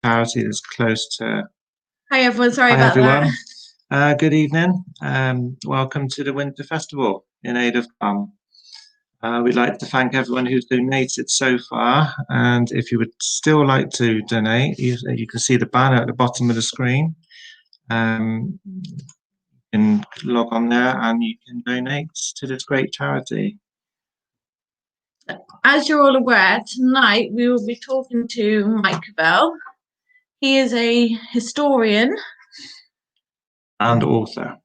charity that's close to. Hi everyone, sorry Hi about everyone. that. Good evening. Welcome to the Winter Festival in aid of calm. We'd like to thank everyone who's donated so far, and if you would still like to donate, you can see the banner at the bottom of the screen. You can log on there and you can donate to this great charity. As you're all aware, tonight we will be talking to Mike Covell. He is a historian and author.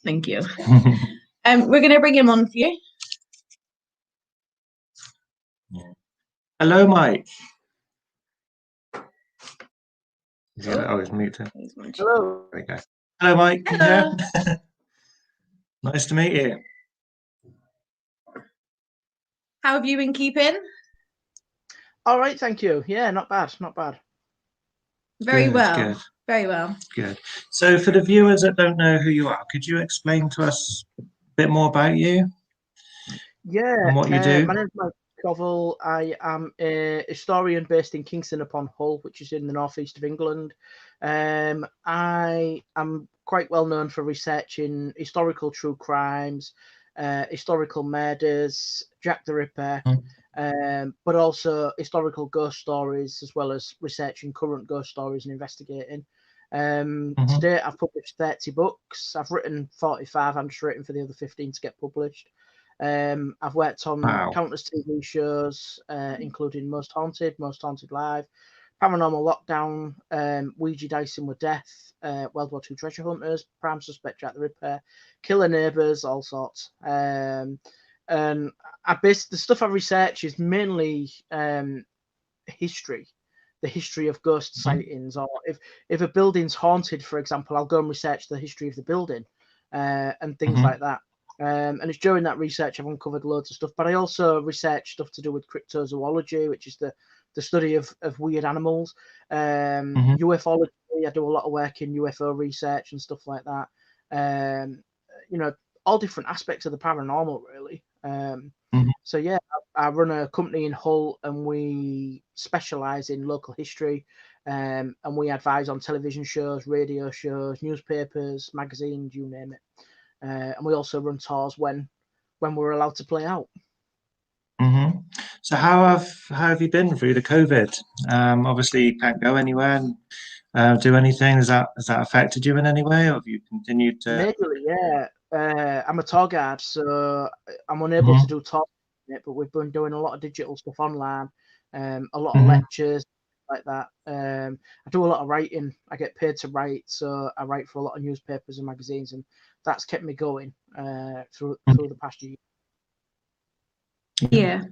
Thank you. We're going to bring him on for you. Hello, Mike. He's muted. Hello. There we go. Hello, Mike. Hello. Nice to meet you. How have you been keeping? All right, thank you. Yeah, not bad, not bad. Very well. Very well. Good. So for the viewers that don't know who you are, could you explain to us a bit more about you? Yeah. And what you do? My name is Mike Covell. I am a historian based in Kingston upon Hull, which is in the northeast of England. I am quite well known for researching historical true crimes, historical murders, Jack the Ripper, but also historical ghost stories, as well as researching current ghost stories and investigating. To date, I've published 30 books. I've written 45. I'm just waiting for the other 15 to get published. I've worked on countless TV shows, including Most Haunted Live, Paranormal Lockdown, Ouija Dicing with Death, World War II Treasure Hunters, Prime Suspect Jack the Ripper, Killer Neighbours, all sorts. And the stuff I research is mainly history, the history of ghost sightings, or if a building's haunted, for example, I'll go and research the history of the building and things like that. And it's during that research I've uncovered loads of stuff, but I also research stuff to do with cryptozoology, which is the study of weird animals, ufology. I do a lot of work in UFO research and stuff like that. All different aspects of the paranormal, really. So yeah, I run a company in Hull, and we specialise in local history, and we advise on television shows, radio shows, newspapers, magazines, you name it. And we also run tours when we're allowed to play out. So how have you been through the COVID? Obviously, you can't go anywhere and do anything. Has that affected you in any way, or have you continued to? Majorly, yeah. I'm a tour guide, so I'm unable to do tours, but we've been doing a lot of digital stuff online, a lot of lectures like that. I do a lot of writing. I get paid to write, so I write for a lot of newspapers and magazines, and that's kept me going through the past year. Yeah.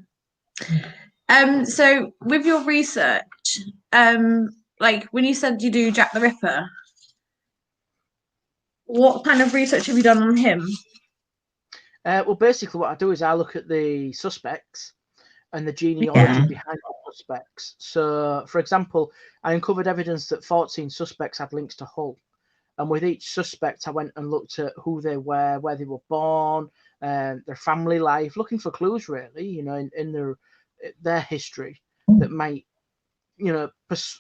So with your research, like when you said you do Jack the Ripper, what kind of research have you done on him? Well, basically what I do is I look at the suspects and the genealogy behind the suspects. So, for example, I uncovered evidence that 14 suspects had links to Hull. And with each suspect, I went and looked at who they were, where they were born, their family life, looking for clues, really, in their history that might,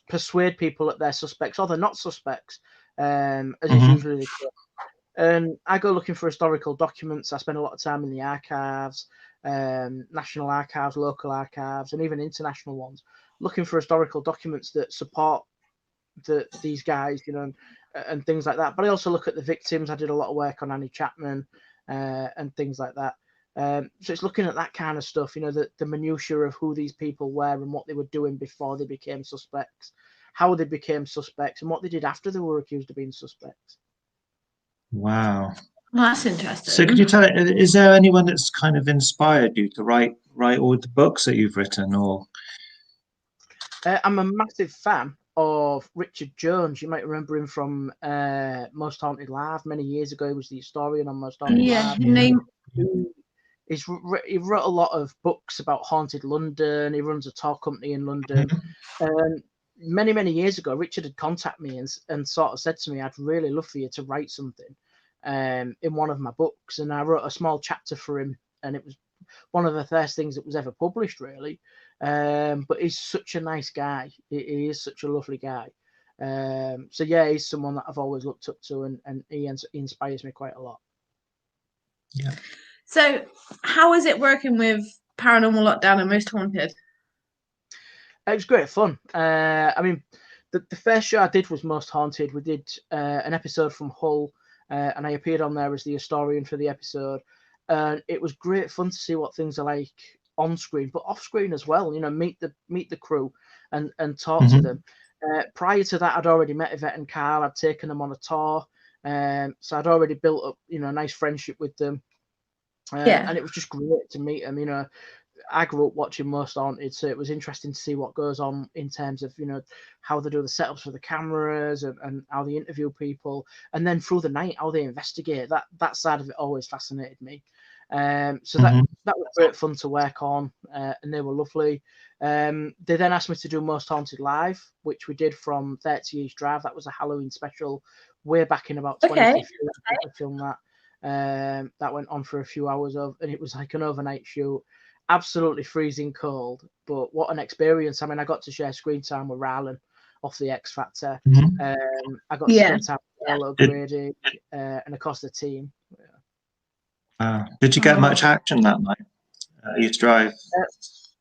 persuade people that they're suspects or they're not suspects, as is usually the case. And I go looking for historical documents. I spend a lot of time in the archives, national archives, local archives, and even international ones, looking for historical documents that support these guys, and things like that. But I also look at the victims. I did a lot of work on Annie Chapman and things like that. So it's looking at that kind of stuff, the minutiae of who these people were and what they were doing before they became suspects, how they became suspects, and what they did after they were accused of being suspects. Wow. Well, that's interesting. So could you tell, is there anyone that's kind of inspired you to write all the books that you've written, or? I'm a massive fan of Richard Jones. You might remember him from Most Haunted Live many years ago. He was the historian on Most Haunted Live. He wrote a lot of books about haunted London. He runs a tour company in London. Many, many years ago, Richard had contacted me and sort of said to me, I'd really love for you to write something in one of my books. And I wrote a small chapter for him, and it was one of the first things that was ever published, really. But he's such a nice guy. He is such a lovely guy. So yeah, he's someone that I've always looked up to, and he inspires me quite a lot. Yeah. So how is it working with Paranormal Lockdown and Most Haunted? It was great fun. I mean, the first show I did was Most Haunted. We did an episode from Hull, and I appeared on there as the historian for the episode. And it was great fun to see what things are like on screen, but off screen as well. You know, meet the crew and talk to them. Prior to that, I'd already met Yvette and Carl. I'd taken them on a tour, so I'd already built up, you know, a nice friendship with them. And it was just great to meet them. You know, I grew up watching Most Haunted, so it was interesting to see what goes on in terms of, you know, how they do the setups for the cameras and how they interview people, and then through the night how they investigate. That side of it always fascinated me. So that was great fun to work on, and they were lovely. They then asked me to do Most Haunted Live, which we did from 30 East Drive. That was a Halloween special way back in about 2015. I filmed that. That went on for a few hours and it was like an overnight shoot. Absolutely freezing cold, but what an experience. I mean, I got to share screen time with Rylan off the X Factor. I got to spend time with Ella Grady, and of course the team. Did you get much action that night? East Drive.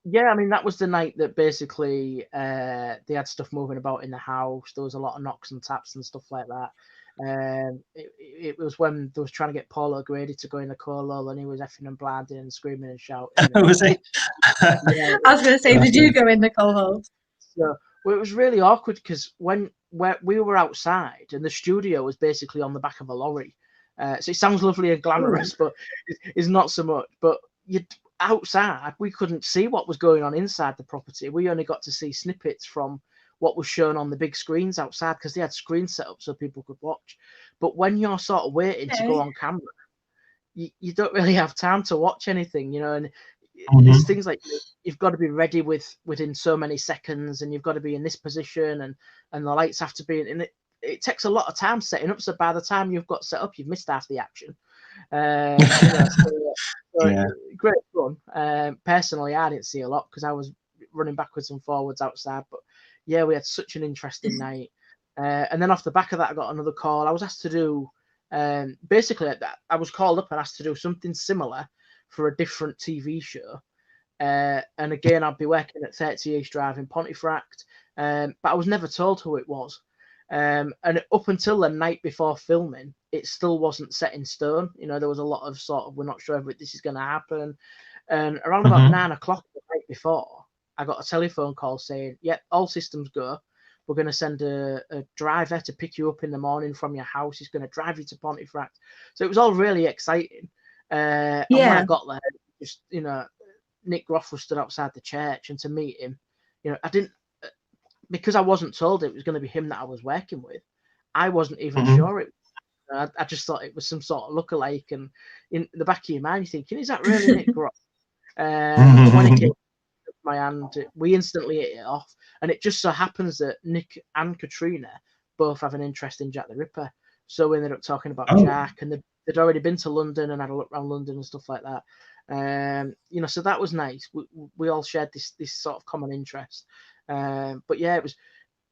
Yeah, I mean, that was the night that basically they had stuff moving about in the house. There was a lot of knocks and taps and stuff like that. It was when they was trying to get Paul O'Grady to go in the colo, and he was effing and blinding and screaming and shouting. Was he? Yeah, I was going to say, did you go in the colo? So, well, it was really awkward because we were outside and the studio was basically on the back of a lorry. So it sounds lovely and glamorous, but it's not so much. But outside, we couldn't see what was going on inside the property. We only got to see snippets from what was shown on the big screens outside because they had screens set up so people could watch. But when you're sort of waiting to go on camera, you don't really have time to watch anything, you know. And there's things like you've got to be ready within so many seconds, and you've got to be in this position, and the lights have to be in. It takes a lot of time setting up. So by the time you've got set up, you've missed half the action. You know, so great fun. Personally, I didn't see a lot because I was running backwards and forwards outside, but yeah, we had such an interesting night. And then off the back of that, I got another call. I was asked to do, basically, I was called up and asked to do something similar for a different TV show. And again, I'd be working at 30 East Drive in Pontefract, but I was never told who it was. And up until the night before filming, it still wasn't set in stone. You know, there was a lot of sort of, we're not sure if this is going to happen. And around about 9 o'clock the night before, I got a telephone call saying, yep, all systems go. We're going to send a driver to pick you up in the morning from your house. He's going to drive you to Pontefract. So it was all really exciting. And when I got there, just, you know, Nick Groff was stood outside the church, and to meet him, you know, I didn't, because I wasn't told it was going to be him that I was working with. I wasn't even sure it. I just thought it was some sort of lookalike, and in the back of your mind, you're thinking, is that really Nick Groff? When it came to my hand, we instantly hit it off, and it just so happens that Nick and Katrina both have an interest in Jack the Ripper, so we ended up talking about Jack, and they'd already been to London and had a look around London and stuff like that. You know, so that was nice. We all shared this sort of common interest. But yeah, it was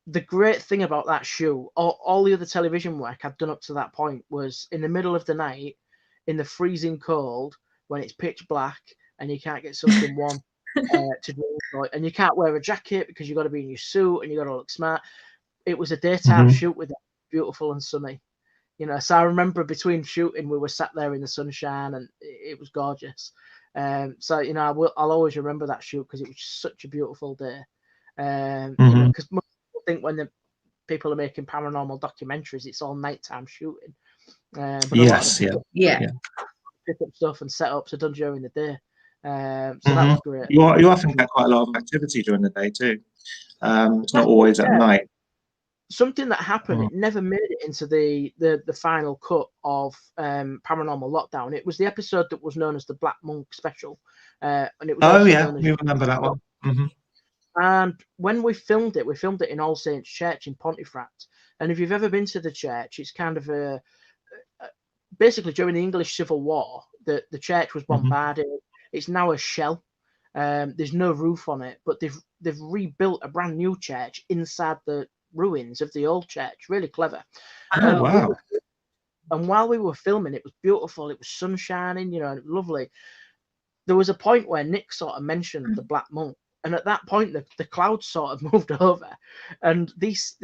the great thing about that show. All the other television work I'd done up to that point was in the middle of the night, in the freezing cold, when it's pitch black and you can't get something warm to drink, and you can't wear a jacket because you've got to be in your suit and you've got to look smart. It was a daytime shoot with it, beautiful and sunny. You know, so I remember between shooting, we were sat there in the sunshine, and it was gorgeous. So you know, I'll always remember that shoot because it was such a beautiful day. You know, because most people think when the people are making paranormal documentaries, it's all nighttime shooting. But yes, pick up stuff and setups are done during the day. So that was great. You often get quite a lot of activity during the day too. It's not always at night. Something that happened, it never made it into the final cut of Paranormal Lockdown. It was the episode that was known as the Black Monk Special, and it was we remember that one. And when we filmed it in All Saints Church in Pontefract. And if you've ever been to the church, it's kind of basically during the English Civil War, the church was bombarded. It's now a shell. There's no roof on it, but they've rebuilt a brand new church inside the ruins of the old church. Really clever. Oh, wow. And while we were filming, it was beautiful. It was sun shining, lovely. There was a point where Nick sort of mentioned the Black Monk, and at that point, the clouds sort of moved over, and these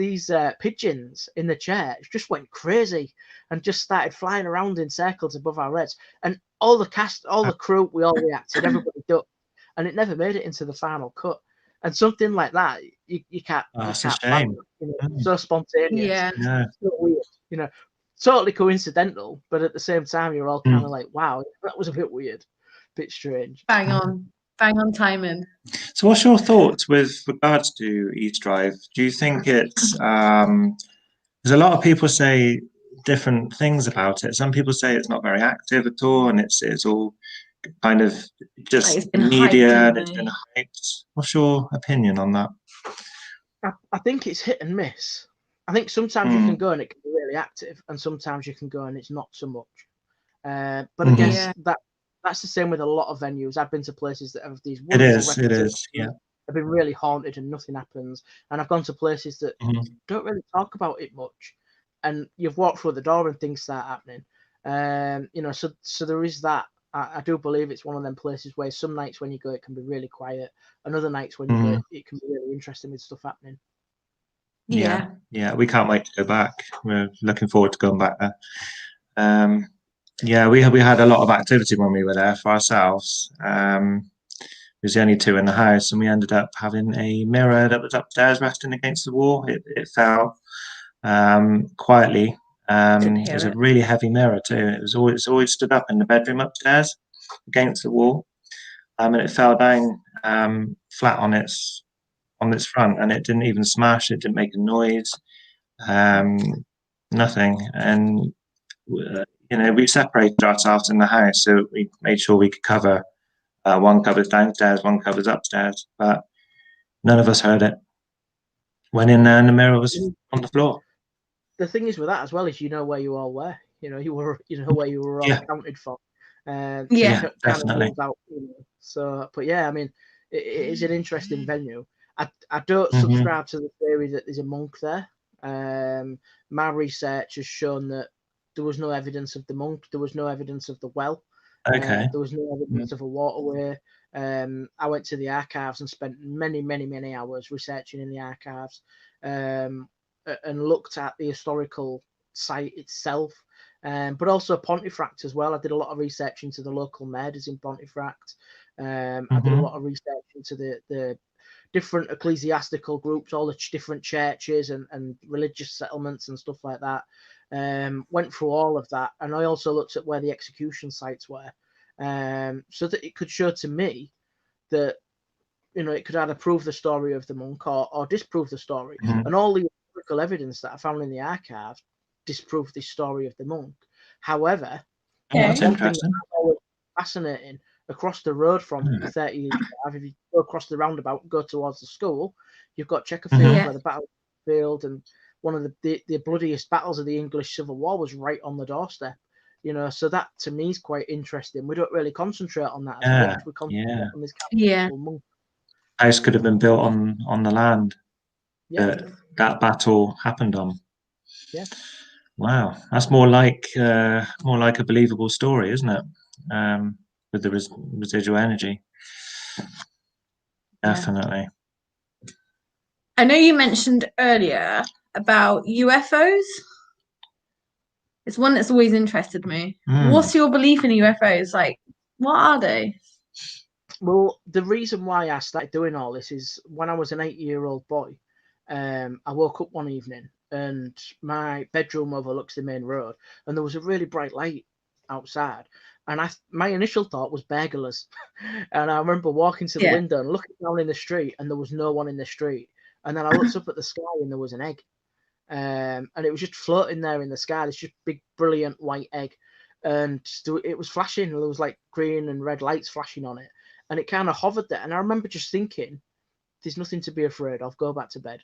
pigeons in the church just went crazy and just started flying around in circles above our heads. And all the cast, all the crew, we all reacted. Everybody ducked, and it never made it into the final cut. And something like that, you can't. Oh, that's you a can't plan shame. it. So spontaneous. Yeah. Yeah. So weird, totally coincidental, but at the same time, you're all kind of like, wow, that was a bit weird, bit strange. Bang on timing. So what's your thoughts with regards to East Drive? Do you think it's there's a lot of people say different things about it. Some people say it's not very active at all, and it's all kind of just It's been media hyped, and it's hasn't been hyped. What's your opinion on that? I think it's hit and miss. I think sometimes you can go and it can be really active, and sometimes you can go and it's not so much. But I guess that's the same with a lot of venues. I've been to places that have these wonderful It is, yeah. Have been really haunted and nothing happens. And I've gone to places that don't really talk about it much, and you've walked through the door and things start happening. So there is that. I do believe it's one of them places where some nights when you go, it can be really quiet, and other nights when you go, it can be really interesting with stuff happening. Yeah, we can't wait to go back. We're looking forward to going back there. We had a lot of activity when we were there for ourselves. There was only two in the house, and we ended up having a mirror that was upstairs resting against the wall. It fell quietly. It was a really heavy mirror too. It's always stood up in the bedroom upstairs against the wall, and it fell down flat on its front, and it didn't even smash. It didn't make a noise. Nothing. And we separated ourselves in the house, so we made sure we could cover. One covers downstairs, one covers upstairs, but none of us heard it. Went in there and the mirror was on the floor. The thing is with that as well is where you all were. Where you were all accounted for. Definitely. So, but yeah, I mean, it is an interesting venue. I don't subscribe to the theory that there's a monk there. My research has shown that there was no evidence of the monk. There was no evidence of the well. Okay. There was no evidence of a waterway. I went to the archives and spent many, many, many hours researching in the archives and looked at the historical site itself, but also Pontefract as well. I did a lot of research into the local murders in Pontefract. I did a lot of research into the different ecclesiastical groups, all the different churches and religious settlements and stuff like that. Went through all of that, and I also looked at where the execution sites were, so that it could show to me that it could either prove the story of the monk or disprove the story. And all the historical evidence that I found in the archive disproved this story of the monk. However, that's one thing interesting. that's always fascinating, across the road from 30 Drive, if you go across the roundabout, go towards the school, you've got Checkerfield where the battlefield and one of the bloodiest battles of the English Civil War was right on the doorstep. So that to me is quite interesting. We don't really concentrate on that as much. We concentrate on this monk. House could have been built on the land that battle happened on. Yeah. Wow, that's more like a believable story, isn't it? With the residual energy. Definitely. I know you mentioned earlier about UFOs. It's one that's always interested me. What's your belief in UFOs? Like, what are they? Well, the reason why I started doing all this is when I was an 8-year-old boy, I woke up one evening and my bedroom overlooks the main road, and there was a really bright light outside. And my initial thought was burglars. And I remember walking to the window and looking down in the street, and there was no one in the street. And then I looked up at the sky, and there was an egg. And it was just floating there in the sky. This just big, brilliant white egg. And it was flashing. There was like green and red lights flashing on it. And it kind of hovered there. And I remember just thinking, there's nothing to be afraid of. Go back to bed.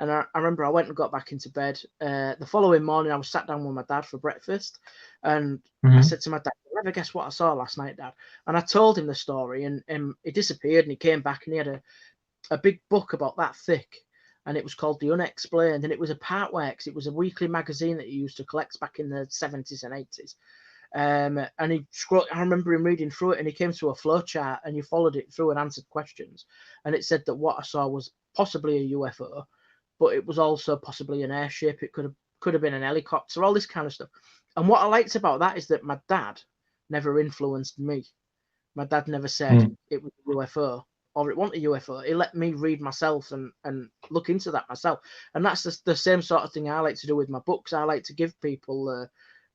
And I remember I went and got back into bed. The following morning, I was sat down with my dad for breakfast. And I said to my dad, "You'll never guess what I saw last night, Dad." And I told him the story, and he disappeared, and he came back, and he had a big book about that thick, and it was called The Unexplained, and it was a Partworks. It was a weekly magazine that he used to collect back in the 70s and 80s. And I remember him reading through it, and he came to a flow chart, and you followed it through and answered questions, and it said that what I saw was possibly a UFO, but it was also possibly an airship. It could have been an helicopter, all this kind of stuff. And what I liked about that is that my dad never influenced me. My dad never said it was a UFO or it wasn't a UFO. He let me read myself and look into that myself. And that's the same sort of thing I like to do with my books. I like to give people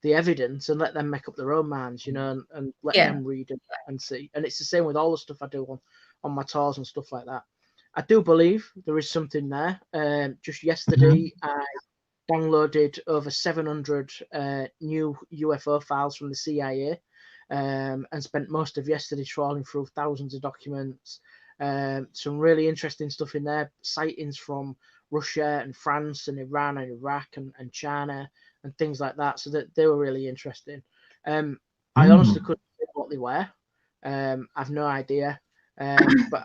the evidence and let them make up their own minds, and let them read and see. And it's the same with all the stuff I do on my tours and stuff like that. I do believe there is something there. Just yesterday, I downloaded over 700 new UFO files from the CIA and spent most of yesterday trawling through thousands of documents. Some really interesting stuff in there. Sightings from Russia and France and Iran and Iraq and China and things like that. So that they were really interesting. I honestly couldn't say what they were. I've no idea. But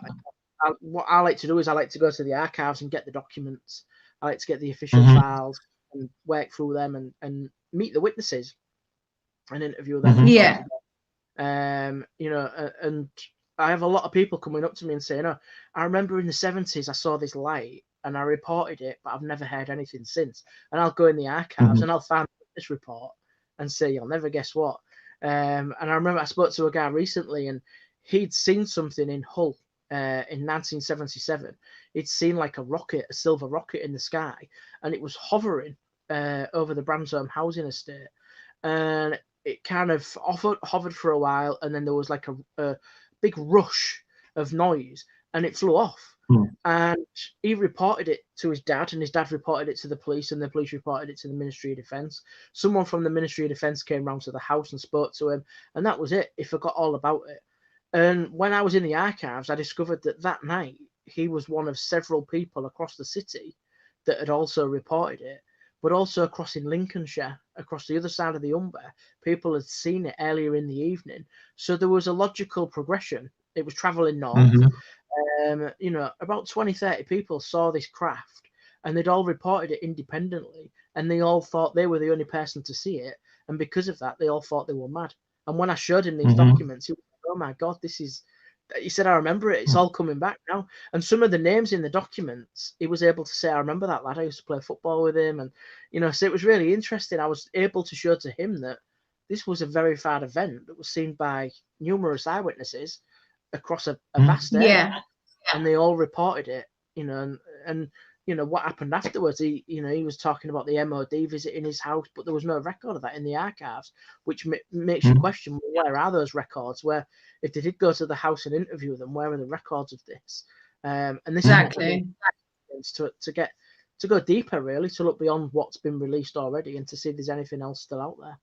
what I like to do is I like to go to the archives and get the documents. I like to get the official files and work through them and meet the witnesses and interview them. And I have a lot of people coming up to me and saying, "Oh, I remember in the 70s I saw this light and I reported it, but I've never heard anything since." And I'll go in the archives and I'll find this report and say, "You'll never guess what." And I remember I spoke to a guy recently and he'd seen something in Hull in 1977. He'd seen like a silver rocket in the sky, and it was hovering over the Bransholme housing estate. And it kind of hovered for a while, and then there was like a big rush of noise, and it flew off. And he reported it to his dad, and his dad reported it to the police, and the police reported it to the Ministry of Defence. Someone from the Ministry of Defence came round to the house and spoke to him, and that was it. He forgot all about it. And when I was in the archives, I discovered that night he was one of several people across the city that had also reported it, but also across in Lincolnshire, across the other side of the Humber, people had seen it earlier in the evening. So there was a logical progression. It was travelling north. About 20, 30 people saw this craft, and they'd all reported it independently, and they all thought they were the only person to see it. And because of that, they all thought they were mad. And when I showed him these documents, he was like, "Oh my God, this is," he said, "I remember it. It's all coming back now." And some of the names in the documents, he was able to say, "I remember that lad. I used to play football with him." And, so it was really interesting. I was able to show to him that this was a verified event that was seen by numerous eyewitnesses across a vast area. And they all reported it, and what happened afterwards. He was talking about the MOD visiting his house, but there was no record of that in the archives, which makes you question, where are those records? Where, if they did go to the house and interview them, where are the records of this? And this is to go deeper, really, to look beyond what's been released already and to see if there's anything else still out there.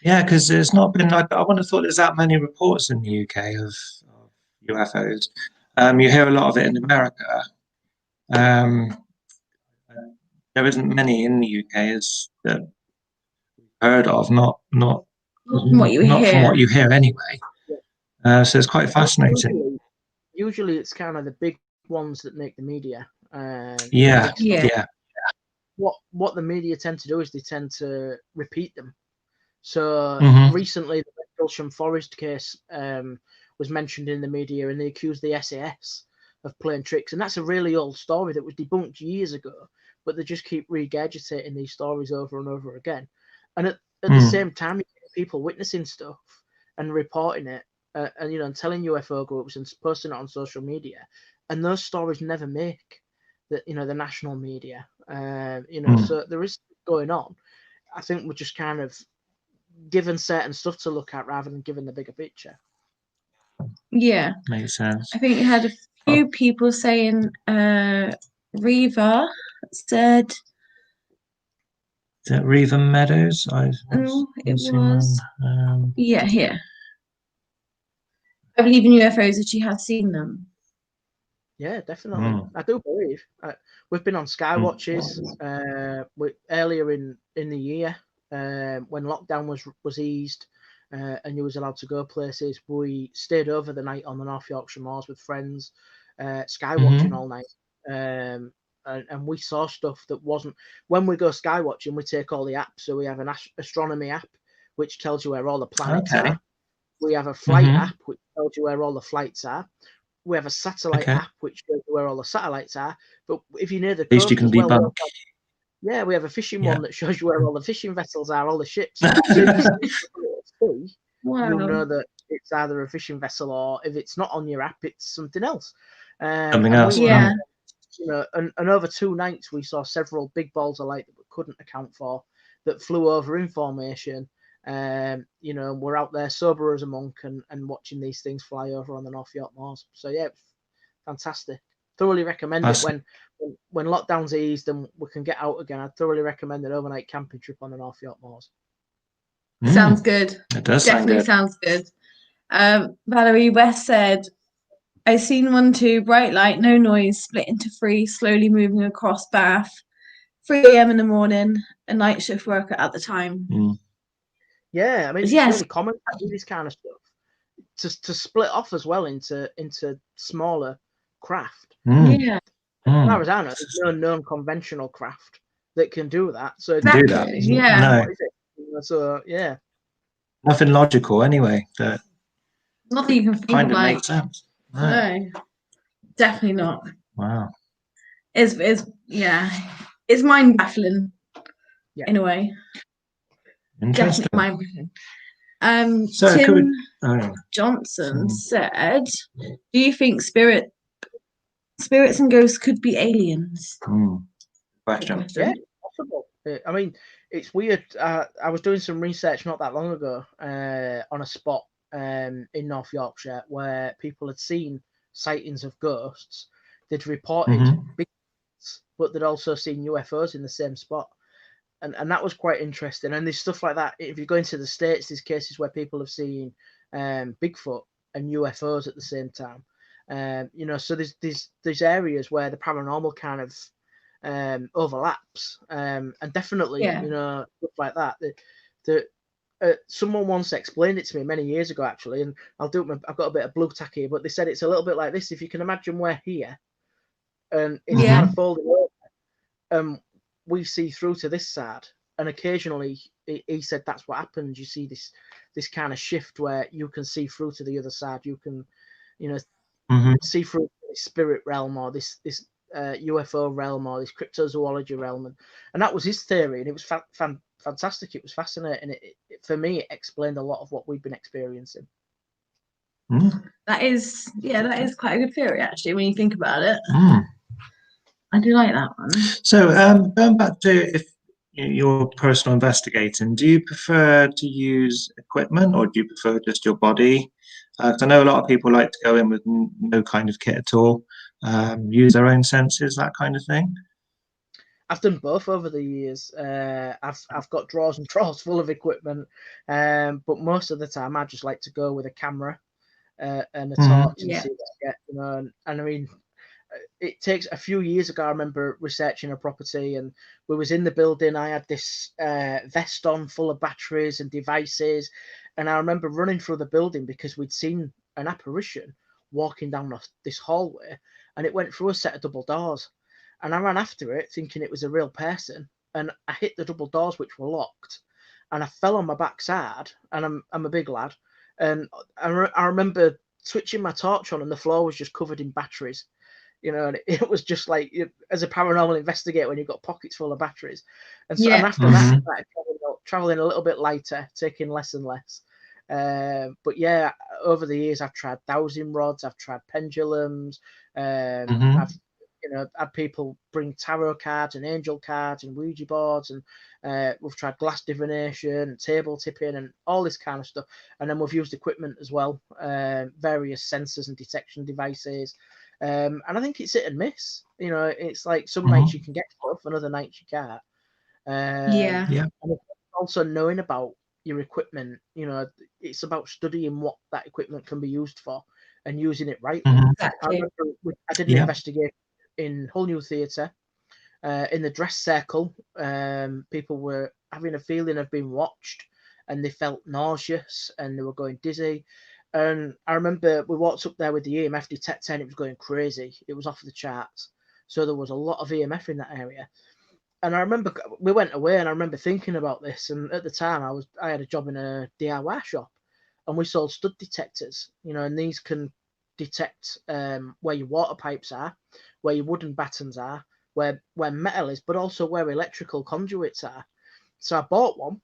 Yeah, because there's not been, I wouldn't have thought there's that many reports in the UK of UFOs. You hear a lot of it in America. There isn't many in the UK as that we've heard of, not what you not hear. from what you hear anyway. So it's quite fascinating. Usually it's kind of the big ones that make the media. What the media tend to do is they tend to repeat them. So recently, the Gulsham Forest case was mentioned in the media, and they accused the SAS of playing tricks. And that's a really old story that was debunked years ago, but they just keep regurgitating these stories over and over again. And at the same time, you get people witnessing stuff and reporting it, and telling UFO groups and posting it on social media. And those stories never make the national media. So there is going on. I think we're just kind of given certain stuff to look at rather than given the bigger picture. Yeah, makes sense. I think you had a few people saying Reva said. Is it Reva Meadows? It was. Here. I believe in UFOs that she has seen them. Yeah, definitely. I do believe. We've been on sky watches earlier in the year. when lockdown was eased, and you was allowed to go places, we stayed over the night on the North Yorkshire moors with friends, sky watching all night. And we saw stuff that wasn't. When we go sky watching, we take all the apps. So we have an astronomy app, which tells you where all the planets are. We have a flight app, which tells you where all the flights are. We have a satellite app, which shows you where all the satellites are. But if you're near the coast, you can debunk. Yeah, we have a fishing one that shows you where all the fishing vessels are, all the ships. So if you see, you know that it's either a fishing vessel, or if it's not on your app, it's something else. Something else. Yeah. You know, and over 2 nights we saw several big balls of light that we couldn't account for that flew over in formation. You know, we're out there sober as a monk and watching these things fly over on the North York moors. So yeah, fantastic. Thoroughly recommend it when lockdown's eased and we can get out again. I'd thoroughly recommend an overnight camping trip on the North York moors. Sounds good. It does definitely sounds good. Valerie West said, I seen one too, bright light, no noise, split into 3, slowly moving across Bath, 3 a.m. in the morning, a night shift worker at the time. Yeah, I mean, it's really common to do this kind of stuff. To split off as well into smaller craft. Yeah. As far as I know, there's no known conventional craft that can do that. So exactly. Do that. Yeah. No. What is it? So yeah. Nothing logical anyway. That nothing you can think kind of of like. makes sense. No, definitely not. Wow. It's mind baffling. Yeah. In a way. Interesting. Definitely mind baffling. So Tim Johnson said, "Do you think spirits and ghosts could be aliens?" Question. Yeah, possible. I mean, it's weird. I was doing some research not that long ago on a spot in North Yorkshire where people had seen sightings of ghosts. They'd reported big, but they'd also seen UFOs in the same spot. And that was quite interesting. And there's stuff like that. If you go into the States, there's cases where people have seen Bigfoot and UFOs at the same time. You know, so there's areas where the paranormal kind of overlaps. And definitely, you know, stuff like that. Someone once explained it to me many years ago, actually, and I've got a bit of blue tack here, but they said it's a little bit like this. If you can imagine we're here, and it's kind of folded over, we see through to this side, and occasionally he said that's what happens. You see this kind of shift where you can see through to the other side. You can, you know, see through the spirit realm or this UFO realm or this cryptozoology realm, and that was his theory, and it was fantastic. It was fascinating. It for me, it explained a lot of what we've been experiencing. That is quite a good theory, actually, when you think about it. I do like that one. So, going back to if you're personal investigating, do you prefer to use equipment or do you prefer just your body? Because I know a lot of people like to go in with no kind of kit at all, use their own senses, that kind of thing. I've done both over the years. I've got drawers and drawers full of equipment, but most of the time I just like to go with a camera and a torch and see what I get. You know, and I mean, it takes a few years ago. I remember researching a property, and we was in the building. I had this vest on full of batteries and devices, and I remember running through the building because we'd seen an apparition walking down this hallway, and it went through a set of double doors. And I ran after it thinking it was a real person, and I hit the double doors which were locked, and I fell on my backside. And I'm a big lad, and I remember switching my torch on, and the floor was just covered in batteries. You know, and it was just like, as a paranormal investigator, when you've got pockets full of batteries. And so, and after that, I started traveling a little bit lighter, taking less and less. But yeah, over the years, I've tried dowsing rods, I've tried pendulums, I've had people bring tarot cards and angel cards and Ouija boards, and we've tried glass divination and table tipping and all this kind of stuff. And then we've used equipment as well, various sensors and detection devices. And I think it's hit and miss. You know, it's like some nights you can get stuff and other nights you can't. And also knowing about your equipment, you know, it's about studying what that equipment can be used for and using it rightly. Exactly. I did an investigation in Hull New Theatre, in the dress circle. People were having a feeling of being watched, and they felt nauseous and they were going dizzy. And I remember we walked up there with the EMF detector and it was going crazy. It was off the charts. So there was a lot of EMF in that area. And I remember we went away and I remember thinking about this. And at the time I had a job in a DIY shop and we sold stud detectors, and these can detect where your water pipes are, where your wooden battens are, where metal is, but also where electrical conduits are. So I bought one,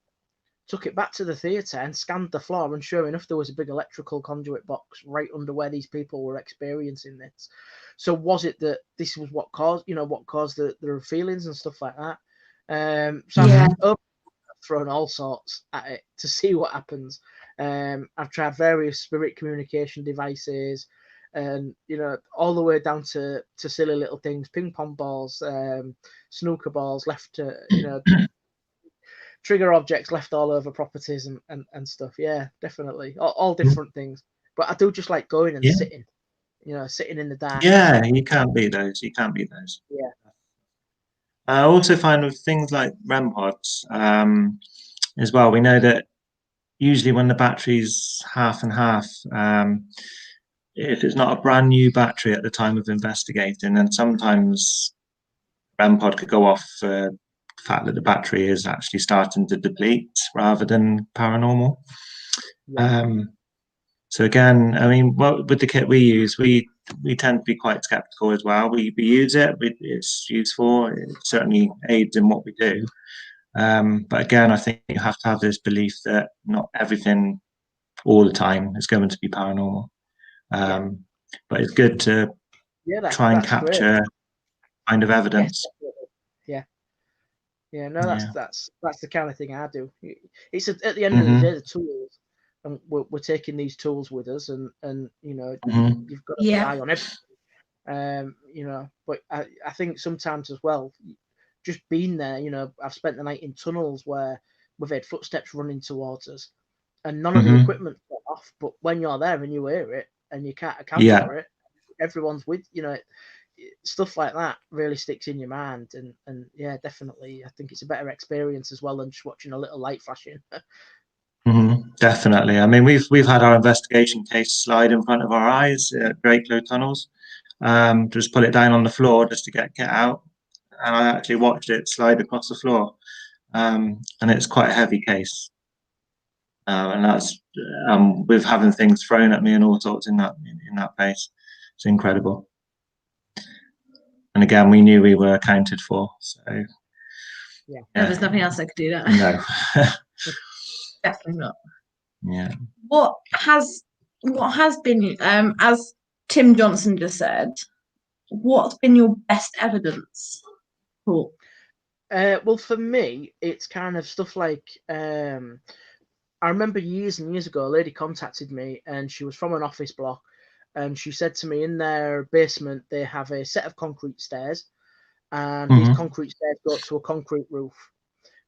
took it back to the theatre and scanned the floor, and sure enough, there was a big electrical conduit box right under where these people were experiencing this. So was it that this was what caused the feelings and stuff like that? So I've thrown all sorts at it to see what happens. I've tried various spirit communication devices, and all the way down to silly little things, ping pong balls, snooker balls left trigger objects left all over properties and stuff. Yeah, definitely. All different things. But I do just like going and sitting in the dark. Yeah, you can't beat those. You can't beat those. Yeah. I also find with things like REM pods as well, we know that usually when the battery's half and half, if it's not a brand new battery at the time of investigating, then sometimes REM pod could go off for the fact that the battery is actually starting to deplete rather than paranormal. Yeah. So again, I mean, with the kit we use, we tend to be quite skeptical as well. We use it; it's useful. It certainly aids in what we do. But again, I think you have to have this belief that not everything all the time is going to be paranormal. But it's good to try and capture kind of evidence. No, that's the kind of thing I do. It's at the end of the day, the tools, and we're taking these tools with us, and you've got to rely on everything. But I think sometimes as well, just being there, I've spent the night in tunnels where we've had footsteps running towards us, and none of the equipment's gone off. But when you're there and you hear it and you can't account for it, everyone's with stuff like that really sticks in your mind, and yeah, definitely, I think it's a better experience as well than just watching a little light flashing. Definitely. I mean, we've had our investigation case slide in front of our eyes at Great Clow Tunnels. Just put it down on the floor just to get out, and I actually watched it slide across the floor. And it's quite a heavy case, and that's with having things thrown at me and all sorts in that place. It's incredible. And again, we knew we were accounted for, so there's nothing else I could do that. No. Definitely not. Yeah. What has been, as Tim Johnson just said, what's been your best evidence? Cool. Well, for me, it's kind of stuff like I remember years and years ago, a lady contacted me, and she was from an office block, and she said to me, in their basement they have a set of concrete stairs, and these concrete stairs go up to a concrete roof,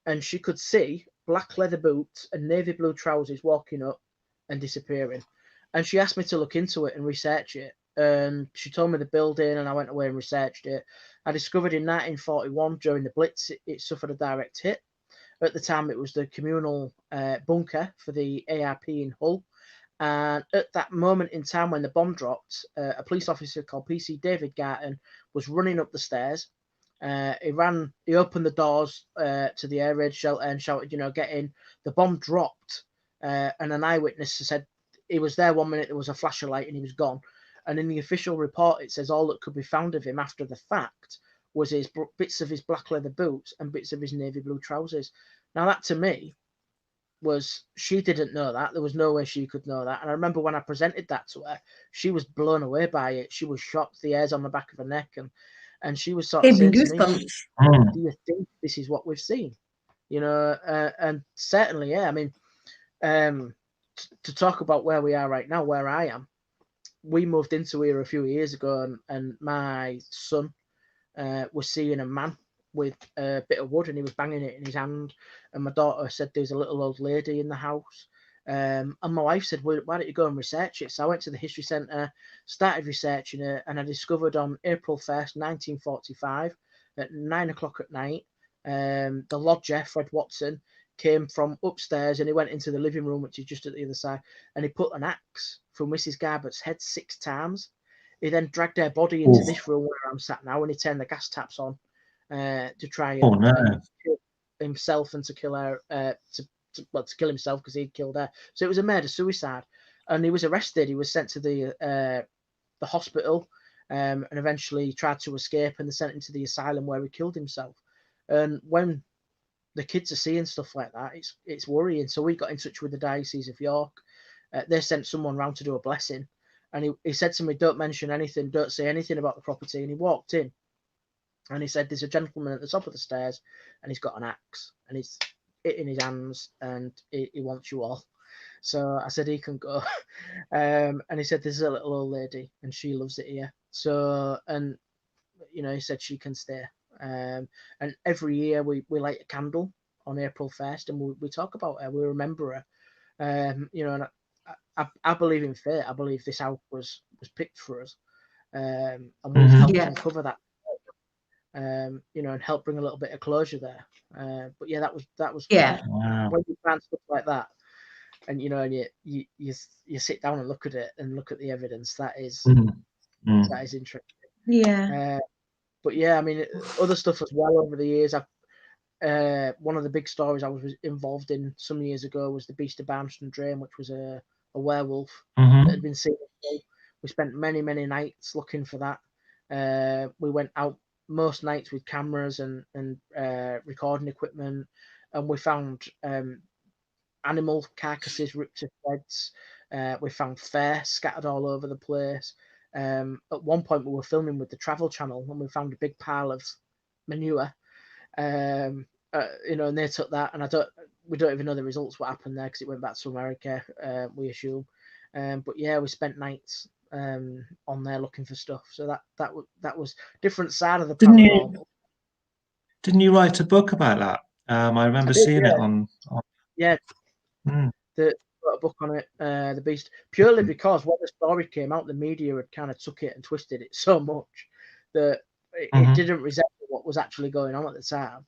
and she could see black leather boots and navy blue trousers walking up and disappearing. And she asked me to look into it and research it, and she told me the building, and I went away and researched it. I discovered in 1941 during the Blitz it suffered a direct hit. At the time it was the communal bunker for the ARP in Hull, and at that moment in time when the bomb dropped, a police officer called PC David Garton was running up the stairs. He opened the doors to the air raid shelter and shouted, get in. The bomb dropped, and an eyewitness said he was there 1 minute, there was a flash of light, and he was gone. And in the official report, it says all that could be found of him after the fact was bits of his black leather boots and bits of his navy blue trousers. Now, that to me was, she didn't know that. There was no way she could know that. And I remember when I presented that to her, she was blown away by it. She was shocked, the hairs on the back of her neck, and she was sort of saying to me, do you think this is what we've seen? And certainly, yeah. I mean, to talk about where we are right now, where I am, we moved into here a few years ago, and my son was seeing a man with a bit of wood, and he was banging it in his hand. And my daughter said there's a little old lady in the house. And my wife said, well, why don't you go and research it? So I went to the History Centre, started researching it, and I discovered on April 1st, 1945, at 9 o'clock at night, The lodger, Fred Watson, came from upstairs and he went into the living room, which is just at the other side, and he put an axe through Mrs. Garbutt's head 6 times. He then dragged her body into this room where I'm sat now, and he turned the gas taps on to try and kill himself and to kill her, to kill himself because he'd killed her. So it was a murder-suicide. And he was arrested. He was sent to the hospital and eventually tried to escape, and they sent him to the asylum where he killed himself. And when the kids are seeing stuff like that, it's worrying. So we got in touch with the Diocese of York. They sent someone round to do a blessing. And he said to me, don't mention anything, don't say anything about the property. And he walked in and he said, there's a gentleman at the top of the stairs and he's got an axe and he's it in his hands and he wants you all. So I said, he can go. And he said, there's a little old lady and she loves it here. So, and, you know, he said she can stay. And every year we light a candle on April 1st and we talk about her. We remember her. You know, and I believe in fate. I believe this house was picked for us. And we've helped uncover that. You know, and help bring a little bit of closure there. But yeah, that was Wow. when you find stuff like that, and you know, and you sit down and look at it and look at the evidence. That is interesting. Yeah. But yeah, I mean, other stuff as well over the years. One of the big stories I was involved in some years ago was the Beast of Barnston Drain, which was a werewolf that had been seen. We spent many nights looking for that. We went out most nights with cameras and recording equipment, and we found animal carcasses ripped to shreds. We found fur scattered all over the place. At one point we were filming with the Travel Channel and we found a big pile of manure. You know, and they took that, and we don't even know the results what happened there because it went back to America, we assume. But yeah, we spent nights on there looking for stuff. So that was different side of the paranormal. Didn't you write a book about that? I remember seeing it on. Yeah. Wrote a book on it, The Beast, purely because when the story came out, the media had kind of took it and twisted it so much that it didn't resemble what was actually going on at the time.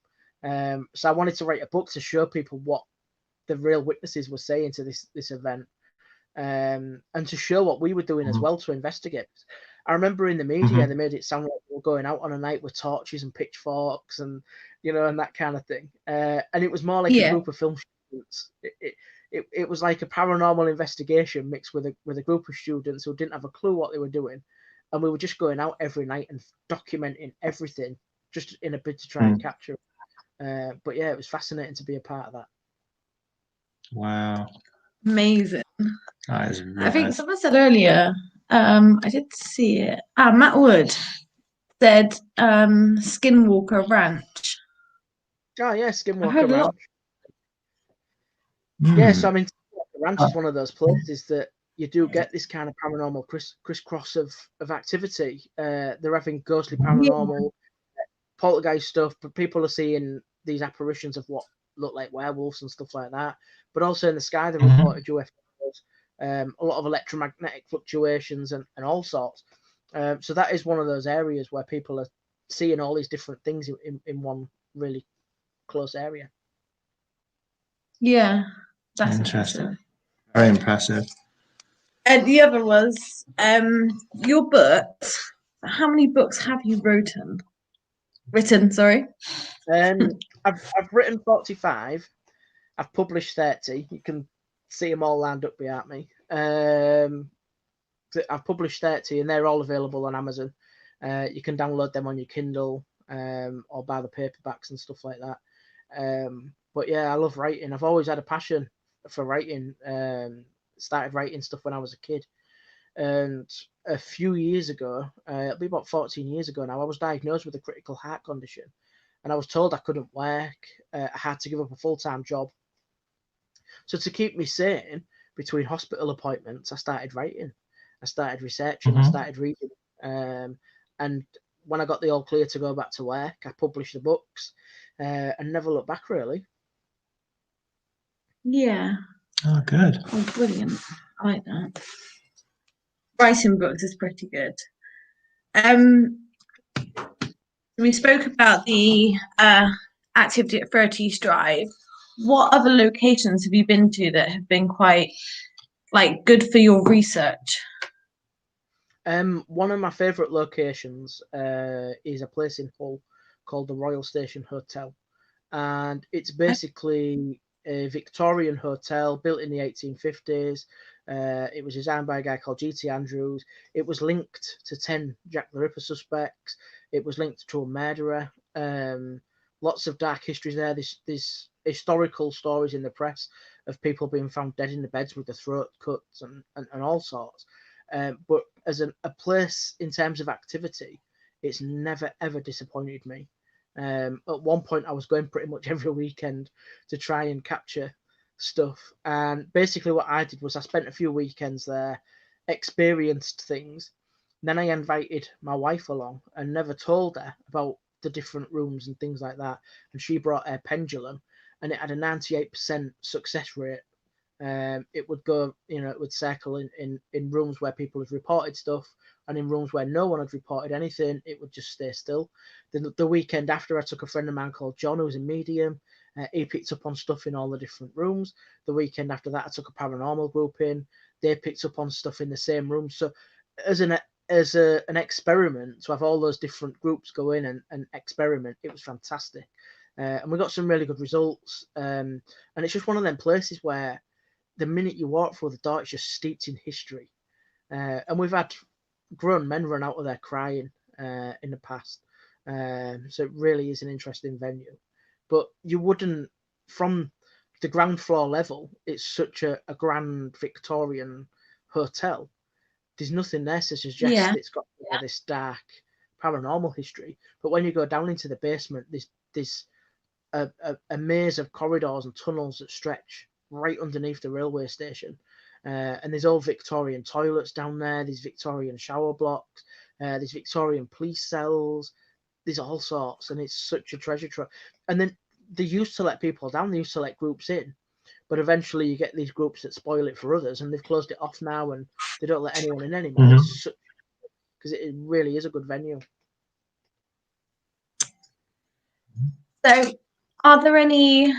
So I wanted to write a book to show people what the real witnesses were saying to this event, and to show what we were doing as well to investigate. I remember in the media they made it sound like we were going out on a night with torches and pitchforks and, you know, and that kind of thing. And it was more like a group of film students. It was like a paranormal investigation mixed with a group of students who didn't have a clue what they were doing, and we were just going out every night and documenting everything, just in a bid to try and capture it. But yeah, it was fascinating to be a part of that. Wow, amazing! That is really I think nice. someone said earlier. I did see it. Matt Wood said Skinwalker Ranch. Oh yeah, Skinwalker Ranch. Yeah, so I mean, Ranch is one of those places that you do get this kind of paranormal crisscross of activity. They're having ghostly paranormal poltergeist stuff, but people are seeing these apparitions of what look like werewolves and stuff like that. But also in the sky, they reported UFOs, a lot of electromagnetic fluctuations and all sorts. So that is one of those areas where people are seeing all these different things in one really close area. Yeah. That's interesting. Very impressive. And the other was your books. How many books have you written? Sorry. I've written 45. I've published 30. You can see them all lined up behind me. I've published 30, and they're all available on Amazon. You can download them on your Kindle or buy the paperbacks and stuff like that. But yeah, I love writing. I've always had a passion for writing. Started writing stuff when I was a kid, and a few years ago, it'll be about 14 years ago now, I was diagnosed with a critical heart condition, and I was told I couldn't work. I had to give up a full-time job. So to keep me sane between hospital appointments, I started writing. I started researching. I started reading. And when I got the all clear to go back to work, I published the books and never looked back, really. Yeah. Oh, good. Oh, brilliant. I like that. Writing books is pretty good. We spoke about the activity at 30 East Drive, what other locations have you been to that have been quite like good for your research? One of my favourite locations is a place in Hull called the Royal Station Hotel, and it's basically a Victorian hotel built in the 1850s. It was designed by a guy called G.T. Andrews. It was linked to 10 Jack the Ripper suspects. It was linked to a murderer. Lots of dark histories there. There's historical stories in the press of people being found dead in the beds with their throat cuts and all sorts. But as a place in terms of activity, it's never ever disappointed me. At one point, I was going pretty much every weekend to try and capture stuff. And basically, what I did was I spent a few weekends there, experienced things. Then I invited my wife along and never told her about the different rooms and things like that. And she brought her pendulum, and it had a 98% success rate. It would go, it would circle in rooms where people had reported stuff, and in rooms where no one had reported anything, it would just stay still. The weekend after, I took a friend of mine called John, who was a medium. He picked up on stuff in all the different rooms. The weekend after that, I took a paranormal group in. They picked up on stuff in the same room. So as an experiment, to have all those different groups go in and experiment, it was fantastic. And we got some really good results. And it's just one of them places where the minute you walk through the door, it's just steeped in history. And we've had grown men run out of there crying in the past. So it really is an interesting venue. But you wouldn't, from the ground floor level, it's such a grand Victorian hotel. There's nothing there to suggest it's got this dark paranormal history. But when you go down into the basement, there's a maze of corridors and tunnels that stretch right underneath the railway station. And there's old Victorian toilets down there. There's Victorian shower blocks. There's Victorian police cells. There's all sorts, and it's such a treasure trove. And then they used to let people down. They used to let groups in, but eventually you get these groups that spoil it for others, and they've closed it off now, and they don't let anyone in anymore. Mm-hmm. Because it really is a good venue. So, are there any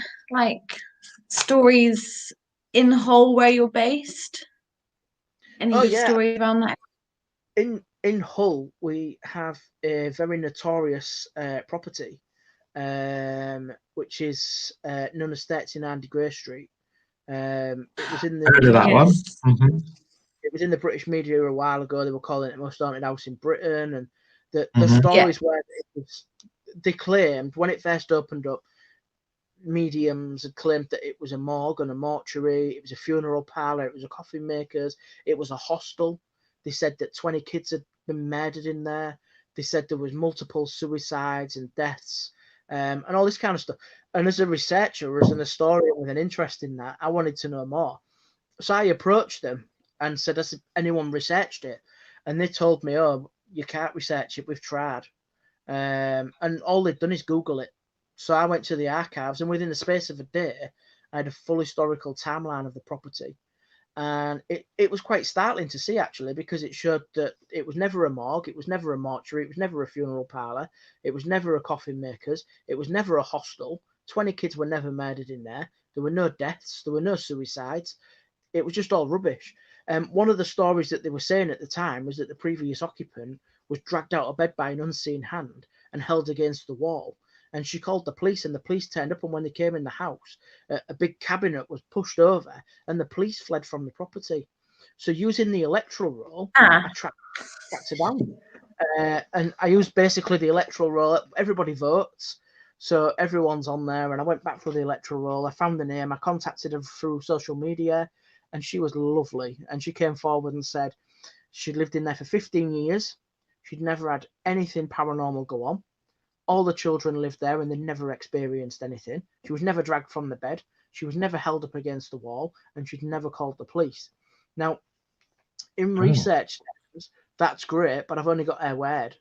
stories in Hull where you're based? Any good stories around that? In Hull, we have a very notorious property, which is known as 39 Grey Street. It was in the heard of that one. Mm-hmm. It was in the British media a while ago. They were calling it the most haunted house in Britain, and the stories where it was, they claimed when it first opened up, mediums had claimed that it was a morgue and a mortuary, it was a funeral parlour, it was a coffin maker's, it was a hostel. They said that 20 kids had been murdered in there. They said there was multiple suicides and deaths, and all this kind of stuff. And as a researcher, as an historian with an interest in that, I wanted to know more. So I approached them and said, has anyone researched it? And they told me, oh, you can't research it, we've tried. And all they've done is Google it. So I went to the archives, and within the space of a day, I had a full historical timeline of the property. And it was quite startling to see, actually, because it showed that it was never a morgue, it was never a mortuary, it was never a funeral parlour, it was never a coffin maker's, it was never a hostel. 20 kids were never murdered in there. There were no deaths, there were no suicides. It was just all rubbish. One of the stories that they were saying at the time was that the previous occupant was dragged out of bed by an unseen hand and held against the wall. And she called the police, and the police turned up, and when they came in the house, a big cabinet was pushed over, and the police fled from the property. So using the electoral roll, I tracked her down. And I used basically the electoral roll. Everybody votes, so everyone's on there. And I went back through the electoral roll. I found the name. I contacted her through social media, and she was lovely. And she came forward and said she'd lived in there for 15 years. She'd never had anything paranormal go on. All the children lived there, and they never experienced anything. She was never dragged from the bed. She was never held up against the wall, and she'd never called the police. Now, in research, that's great, but I've only got her word.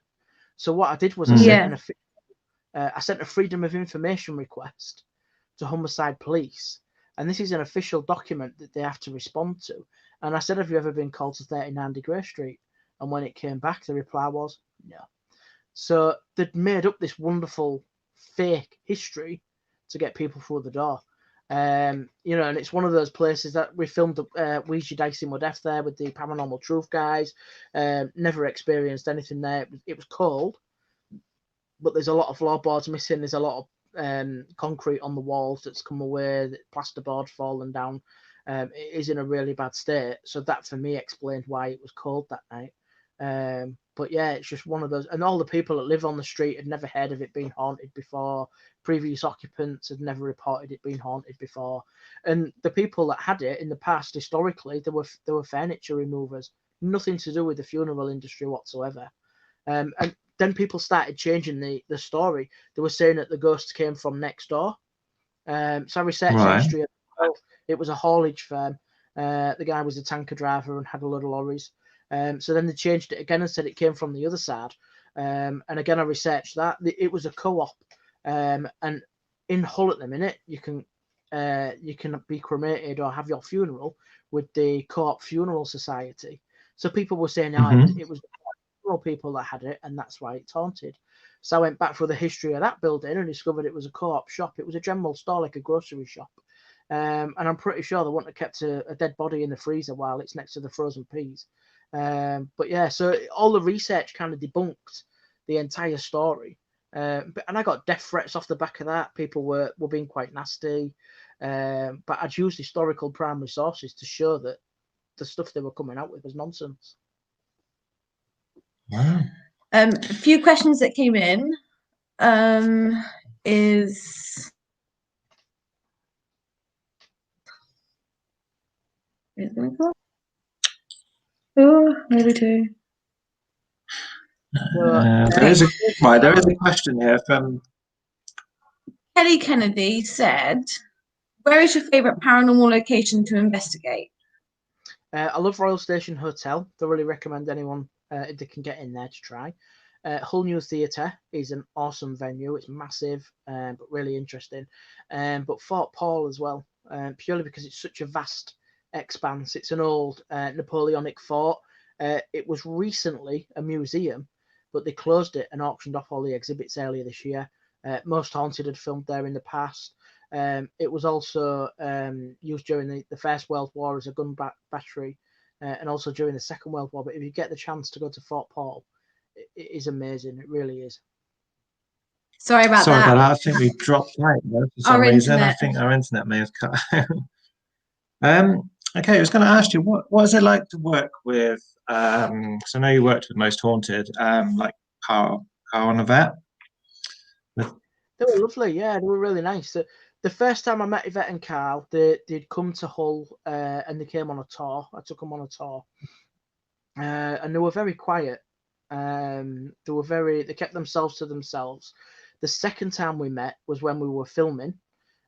So what I did was I sent a Freedom of Information request to Homicide Police, and this is an official document that they have to respond to. And I said, have you ever been called to 39 Grey Street? And when it came back, the reply was no. So they'd made up this wonderful fake history to get people through the door. You know, and it's one of those places that we filmed Ouija Dice in Death there with the Paranormal Truth guys. Never experienced anything there. It was cold, but there's a lot of floorboards missing. There's a lot of concrete on the walls that's come away, the plasterboard fallen down. It is in a really bad state. So that for me explained why it was cold that night. But yeah, it's just one of those. And all the people that live on the street had never heard of it being haunted before. Previous occupants had never reported it being haunted before. And the people that had it in the past, historically, they were furniture removers. Nothing to do with the funeral industry whatsoever. And then people started changing the story. They were saying that the ghosts came from next door. So I researched the history. It was a haulage firm. The guy was a tanker driver and had a lot of lorries. So then they changed it again and said it came from the other side. And again, I researched that. It was a co-op. And in Hull at the minute, you can be cremated or have your funeral with the Co-op Funeral Society. So people were saying, it was the funeral people that had it, and that's why it's haunted. So I went back through the history of that building and discovered it was a co-op shop. It was a general store, like a grocery shop. And I'm pretty sure they wouldn't have kept a dead body in the freezer while it's next to the frozen peas. But yeah, so all the research kind of debunked the entire story. And I got death threats off the back of that. People were being quite nasty. But I'd used historical primary sources to show that the stuff they were coming out with was nonsense. Wow. A few questions that came in is it gonna go? Oh, maybe two. There is a question here from Kelly Kennedy said, "Where is your favorite paranormal location to investigate?" I love Royal Station Hotel. Thoroughly recommend anyone if they can get in there to try. Hull New Theatre is an awesome venue. It's massive, but really interesting. But Fort Paul as well, purely because it's such a vast expanse. It's an old Napoleonic fort. It was recently a museum, but they closed it and auctioned off all the exhibits earlier this year. Most Haunted had filmed there in the past. It was also used during the First World War as a gun battery, and also during the Second World War. But if you get the chance to go to Fort Paul, it is amazing. It really is. Sorry about that. I think we dropped out there for some reason. Internet. I think our internet may have cut out. Okay, I was going to ask you, what is it like to work with, because I know you worked with Most Haunted, like Carl and Yvette? They were lovely, yeah, they were really nice. The first time I met Yvette and Carl, they'd come to Hull and they came on a tour. I took them on a tour. And they were very quiet. They kept themselves to themselves. The second time we met was when we were filming.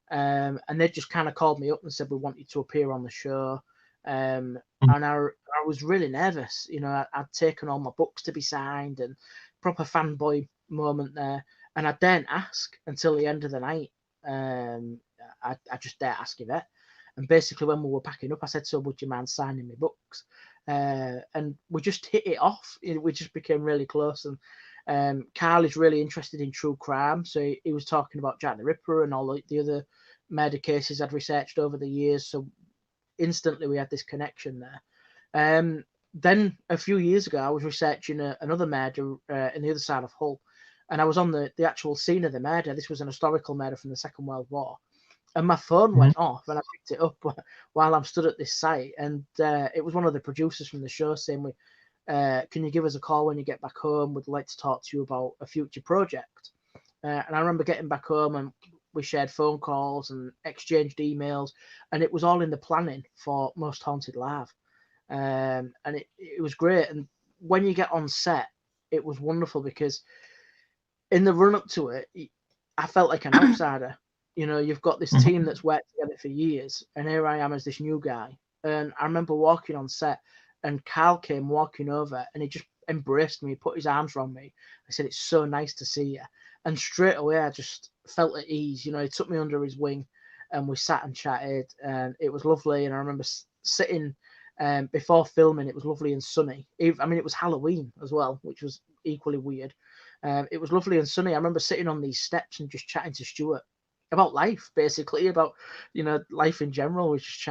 And they just kind of called me up and said, "We want you to appear on the show." And I was really nervous. You know, I'd taken all my books to be signed and proper fanboy moment there. And I didn't ask until the end of the night. I just dare ask Yvette. And basically when we were packing up, I said, "So would you mind signing my books?" And we just hit it off. We just became really close. And Carl is really interested in true crime. So he was talking about Jack the Ripper and all the other murder cases I'd researched over the years. So instantly we had this connection there. Then a few years ago, I was researching another murder in the other side of Hull. And I was on the actual scene of the murder. This was an historical murder from the Second World War. And my phone went off and I picked it up while I'm stood at this site. And it was one of the producers from the show saying, "Can you give us a call when you get back home? We'd like to talk to you about a future project." And I remember getting back home and we shared phone calls and exchanged emails. And it was all in the planning for Most Haunted Live. And it was great. And when you get on set, it was wonderful because in the run up to it, I felt like an outsider. You know, you've got this team that's worked together for years, and here I am as this new guy. And I remember walking on set, and Carl came walking over, and he just embraced me, put his arms around me. I said, "It's so nice to see you." And straight away, I just felt at ease. You know, he took me under his wing, and we sat and chatted, and it was lovely. And I remember sitting before filming, it was lovely and sunny. It was Halloween as well, which was equally weird. It was lovely and sunny. I remember sitting on these steps and just chatting to Stuart. about life, basically, about, you know, life in general. We just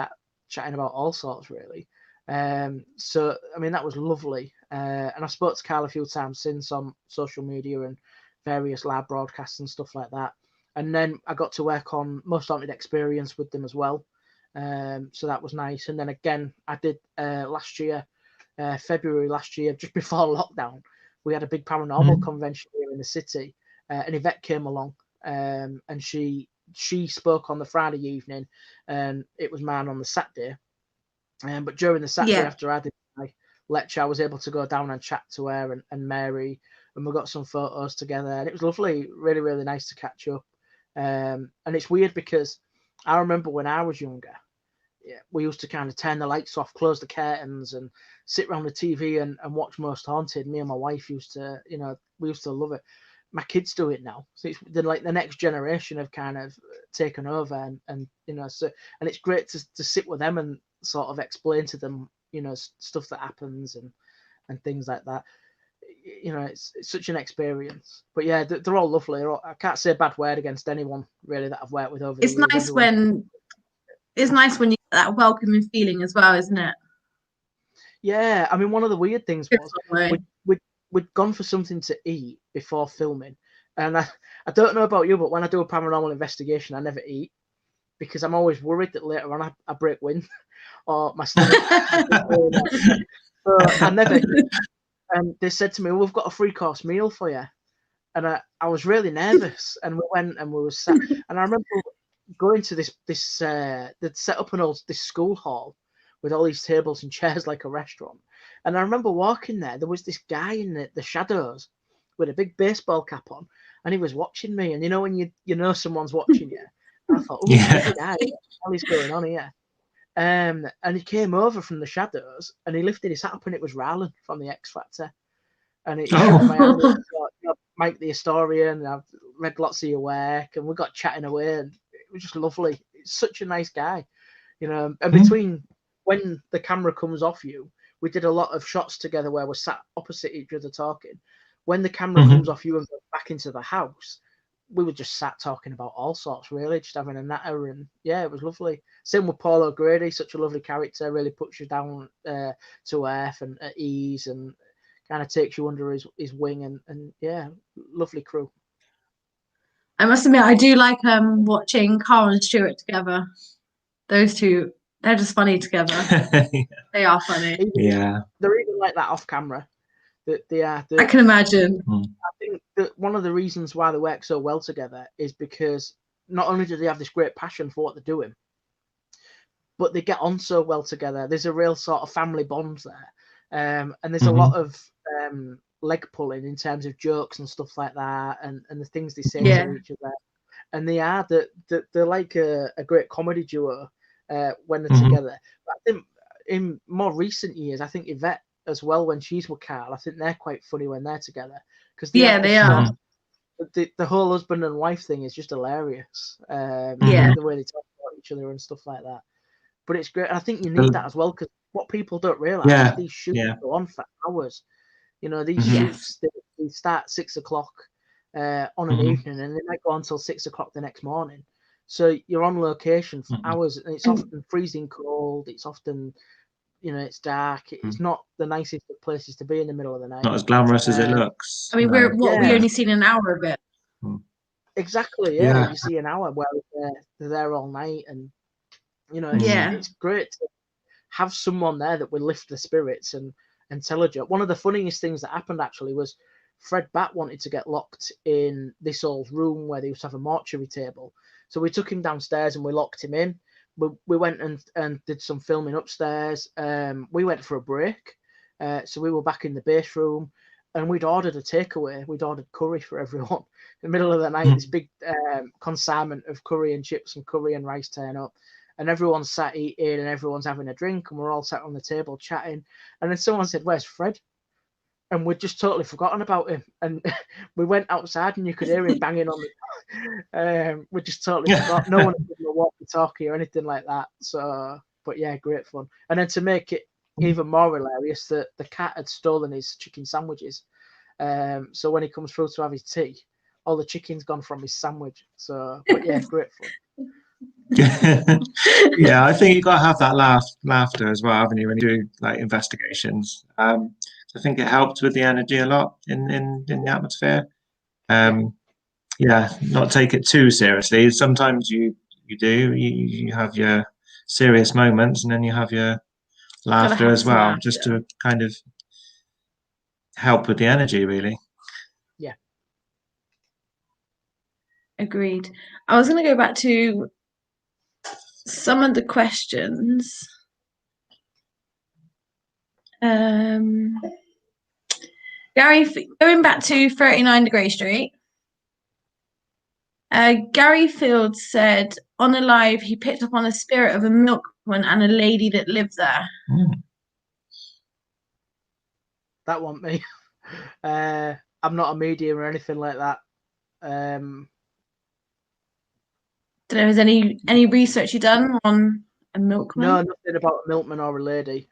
chatting about all sorts, really. So I mean, that was lovely. And I spoke to Carl a few times since on social media and various live broadcasts and stuff like that. And then I got to work on Most Haunted Experience with them as well. So that was nice. And then again, I did last year, February last year, just before lockdown, we had a big paranormal convention here in the city. And Yvette came along, and she spoke on the Friday evening, and it was mine on the Saturday. But during the Saturday after I did my lecture, I was able to go down and chat to her and Mary, and we got some photos together, and it was lovely, really, really nice to catch up. And it's weird because I remember when I was younger, we used to kind of turn the lights off, close the curtains, and sit around the TV and watch Most Haunted. Me and my wife used to, you know, we used to love it. My kids do it now, so it's like the next generation have kind of taken over, and you know, so, and it's great to sit with them and sort of explain to them, you know, stuff that happens and things like that. You know, it's such an experience. But yeah, they're all lovely. I can't say a bad word against anyone really that I've worked with over the years. It's nice when you get that welcoming feeling as well, isn't it? Yeah, I mean, one of the weird things was we'd gone for something to eat before filming, and I don't know about you, but when I do a paranormal investigation, I never eat because I'm always worried that later on I break wind or my stomach. So I never eat. And they said to me, well, "We've got a 3-course meal for you," and I was really nervous. And we went and we were sat, and I remember going to this they'd set up this school hall with all these tables and chairs like a restaurant. And I remember walking there. There was this guy in the shadows with a big baseball cap on, and he was watching me. And you know when you know someone's watching you, and I thought, oh, this guy, what the hell is going on here? And he came over from the shadows, and he lifted his hat up, and it was Rylan from the X Factor. And it shook my hand. Thought, you know, Mike the historian. I've read lots of your work, and we got chatting away, and it was just lovely. It's such a nice guy, you know. And between when the camera comes off you, we did a lot of shots together where we're sat opposite each other talking. When the camera comes off you and goes back into the house, we were just sat talking about all sorts, really, just having a natter. And yeah, it was lovely. Same with Paul O'Grady, such a lovely character, really puts you down to earth and at ease, and kind of takes you under his wing. And yeah, lovely crew. I must admit, I do like watching Carl and Stuart together. Those two, they're just funny together. They are funny. They're even like that off camera. I can imagine. I think that one of the reasons why they work so well together is because not only do they have this great passion for what they're doing, but they get on so well together. There's a real sort of family bond there. And there's a lot of leg pulling in terms of jokes and stuff like that, and the things they say to each other. And they're like a great comedy duo when they're together. But I think in more recent years, I think Yvette as well, when she's with Carl, I think they're quite funny when they're together, because they are. The whole husband and wife thing is just hilarious. The way they talk about each other and stuff like that. But it's great. I think you need that as well, because what people don't realise is these shoots go on for hours. You know, these shoots, they start 6 o'clock on an evening, and they might go on until 6 o'clock the next morning. So you're on location for hours, and it's often freezing cold. It's often, you know, it's dark. It's not the nicest of places to be in the middle of the night. Not as glamorous as it looks. I mean, we only seen an hour of it. Exactly, yeah. You see an hour where they're there all night, and you know, it's great to have someone there that will lift the spirits and tell a joke. One of the funniest things that happened actually was Fred Batt wanted to get locked in this old room where they used to have a mortuary table. So we took him downstairs and we locked him in. We went and did some filming upstairs. We went for a break. So we were back in the base room, and we'd ordered a takeaway. We'd ordered curry for everyone. In the middle of the night, this big consignment of curry and chips and curry and rice turn up. And everyone's sat eating and everyone's having a drink, and we're all sat on the table chatting. And then someone said, "Where's Fred?" And we'd just totally forgotten about him. And we went outside, and you could hear him banging on the. We just totally forgot. No one had given a walkie-talkie or anything like that. So, but yeah, great fun. And then to make it even more hilarious, the cat had stolen his chicken sandwiches. So when he comes through to have his tea, all the chicken's gone from his sandwich. So, but yeah, great fun. Yeah, I think you've got to have that laughter as well, haven't you, when you do like investigations. I think it helps with the energy a lot in the atmosphere. Yeah, not take it too seriously. Sometimes you have your serious moments, and then you have your laughter have as some well, laughter. just to kind of help with the energy, really. Yeah. Agreed. I was going to go back to some of the questions. Gary, going back to 39 Degree Street, Gary Fields said on a live he picked up on the spirit of a milkman and a lady that lived there. That wasn't me. I'm not a medium or anything like that. Don't know, has any research you done on a milkman? No, nothing about a milkman or a lady.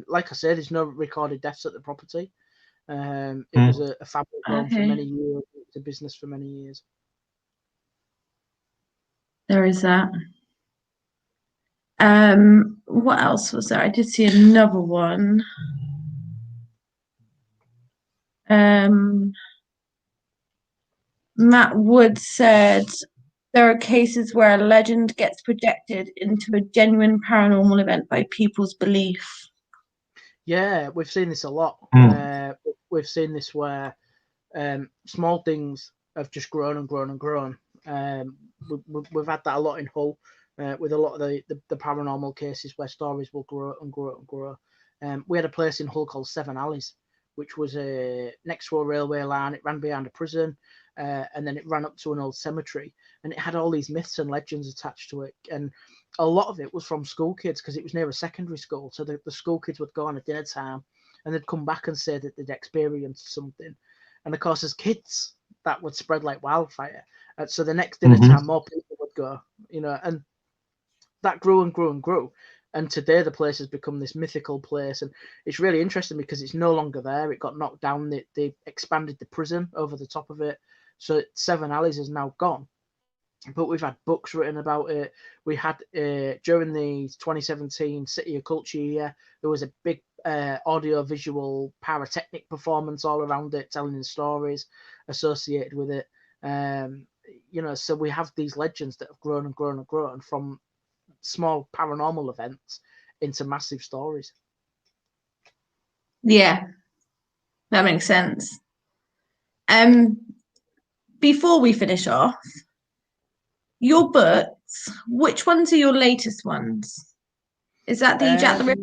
Like I said, there's no recorded deaths at the property. It was a family home for many years. It was a business for many years. There is that. What else was there? I did see another one. Matt Wood said there are cases where a legend gets projected into a genuine paranormal event by people's belief. Yeah, we've seen this a lot. We've seen this where small things have just grown and grown and grown. We've had that a lot in Hull with a lot of the paranormal cases where stories will grow and grow and grow. We had a place in Hull called Seven Alleys, which was next to a railway line. It ran behind a prison, and then it ran up to an old cemetery, and it had all these myths and legends attached to it. And a lot of it was from school kids because it was near a secondary school. So the school kids would go on at dinner time, and they'd come back and say that they'd experienced something. And of course, as kids, that would spread like wildfire. So the next dinner time, more people would go, and that grew and grew and grew. And today the place has become this mythical place. And it's really interesting because it's no longer there. It got knocked down. They expanded the prison over the top of it. So Seven Alleys is now gone. But we've had books written about it. We had, during the 2017 City of Culture year, there was a big audio-visual pyrotechnic performance all around it, telling the stories associated with it. So we have these legends that have grown and grown and grown from small paranormal events into massive stories. Yeah, that makes sense. Before we finish off, your books, which ones are your latest ones? Is that the Jack the Ripper?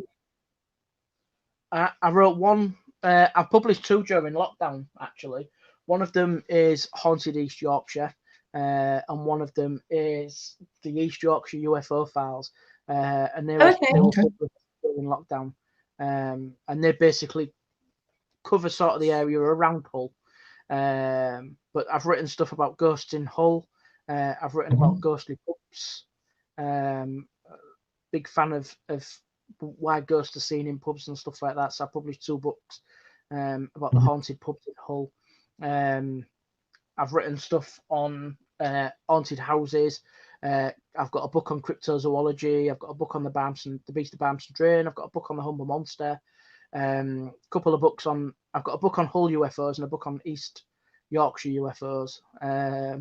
I wrote one. I published two during lockdown, actually. One of them is Haunted East Yorkshire, and one of them is the East Yorkshire UFO Files. And they were published during lockdown. And they basically cover sort of the area around Hull. But I've written stuff about ghosts in Hull. I've written about ghostly pubs. Big fan of why ghosts are seen in pubs and stuff like that. So I published two books about the haunted pubs in Hull. I've written stuff on haunted houses. I've got a book on cryptozoology. I've got a book on the Beast of Barmston Drain. I've got a book on the Humber Monster. Couple of books on. I've got a book on Hull UFOs and a book on East Yorkshire UFOs.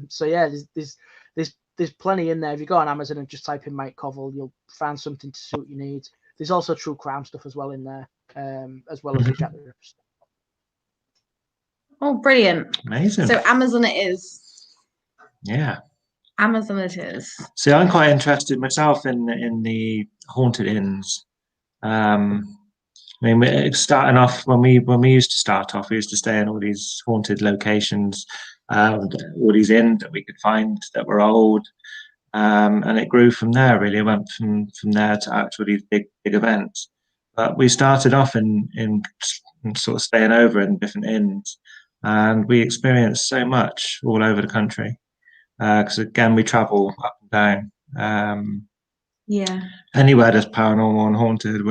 So yeah, there's plenty in there. If you go on Amazon and just type in Mike Covell, you'll find something to suit your needs. There's also true crime stuff as well in there, as well as the Jack the Ripper stuff. Oh, brilliant! Amazing. So Amazon it is. Yeah. Amazon it is. See, I'm quite interested myself in the haunted inns. I mean, we're starting off when we used to start off, we used to stay in all these haunted locations, all these inns that we could find that were old, and it grew from there. Really, it went from there to actually big events. But we started off in sort of staying over in different inns, and we experienced so much all over the country. Because again, we travel up and down. Yeah. Anywhere that's paranormal and haunted,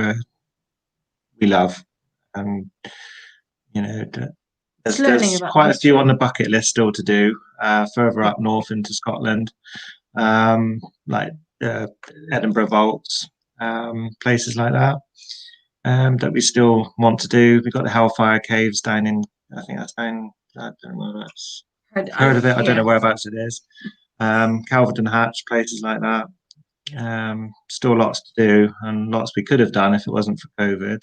we love, and There's quite a few on the bucket list still to do, further up north into Scotland, like Edinburgh Vaults, places like that, that we still want to do. We've got the Hellfire Caves down in, I think that's down, I don't know where that's, heard of it, I don't know whereabouts it is. Calverton Hatch, places like that. Still lots to do, and lots we could have done if it wasn't for COVID.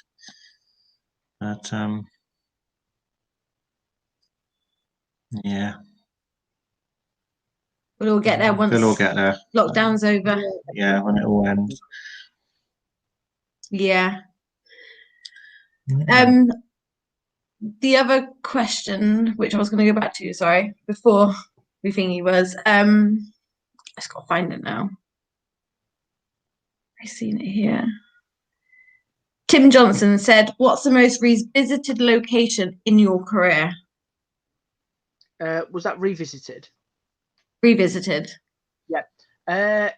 But yeah, we'll all get there once. We'll all get there. Lockdown's over. Yeah, when it all ends. Yeah. The other question, which I was going to go back to, sorry, before we thingy was, I just got to find it now. I've seen it here. Tim Johnson said, "What's the most revisited location in your career?" Was that revisited? Revisited. Yeah. I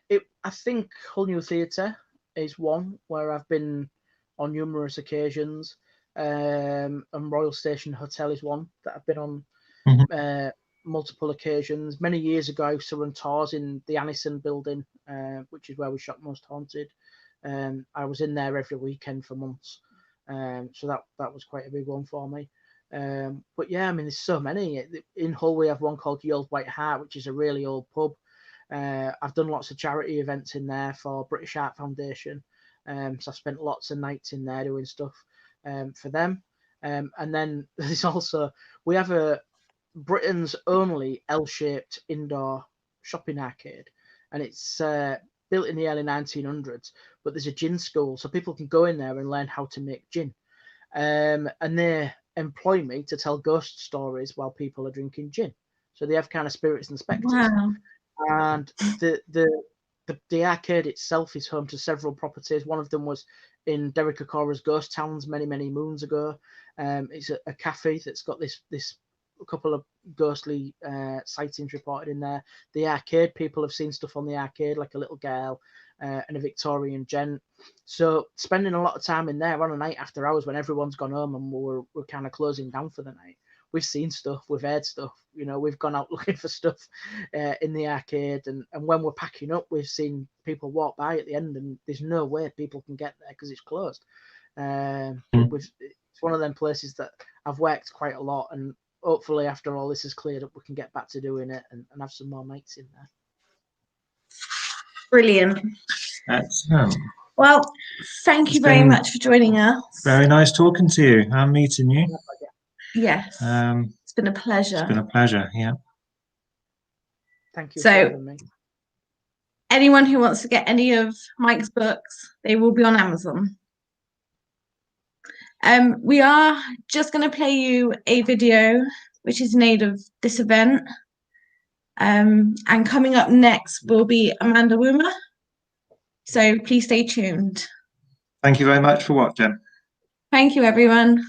think Hull New Theatre is one where I've been on numerous occasions. And Royal Station Hotel is one that I've been on multiple occasions. Many years ago, I used to run tours in the Anison building, which is where we shot Most Haunted. I was in there every weekend for months. So that was quite a big one for me. But yeah, I mean, there's so many. In Hull, we have one called the Old White Hart, which is a really old pub. I've done lots of charity events in there for British Art Foundation. So I've spent lots of nights in there doing stuff for them. And then there's also, we have a Britain's only L-shaped indoor shopping arcade. And it's built in the early 1900s, but there's a gin school. So people can go in there and learn how to make gin. And they employ me to tell ghost stories while people are drinking gin. So they have kind of spirits and spectres. Wow. And the arcade itself is home to several properties. One of them was in Derek Okora's Ghost Towns many moons ago. It's a cafe that's got this a couple of ghostly sightings reported in there. The arcade, people have seen stuff on the arcade, like a little girl and a Victorian gent. So spending a lot of time in there on a night after hours when everyone's gone home and we're kind of closing down for the night. We've seen stuff, we've heard stuff, you know, we've gone out looking for stuff in the arcade. And when we're packing up, we've seen people walk by at the end and there's no way people can get there because it's closed. It's one of them places that I've worked quite a lot, and hopefully after all this is cleared up, we can get back to doing it and have some more nights in there. Brilliant. Excellent. Well, thank you very much for joining us. Very nice talking to you and meeting you. Yes. It's been a pleasure. It's been a pleasure, yeah. Thank you for having me. Anyone who wants to get any of Mike's books, they will be on Amazon. We are just going to play you a video which is in aid of this event. And coming up next will be Amanda Woomer. So please stay tuned. Thank you very much for watching. Thank you, everyone.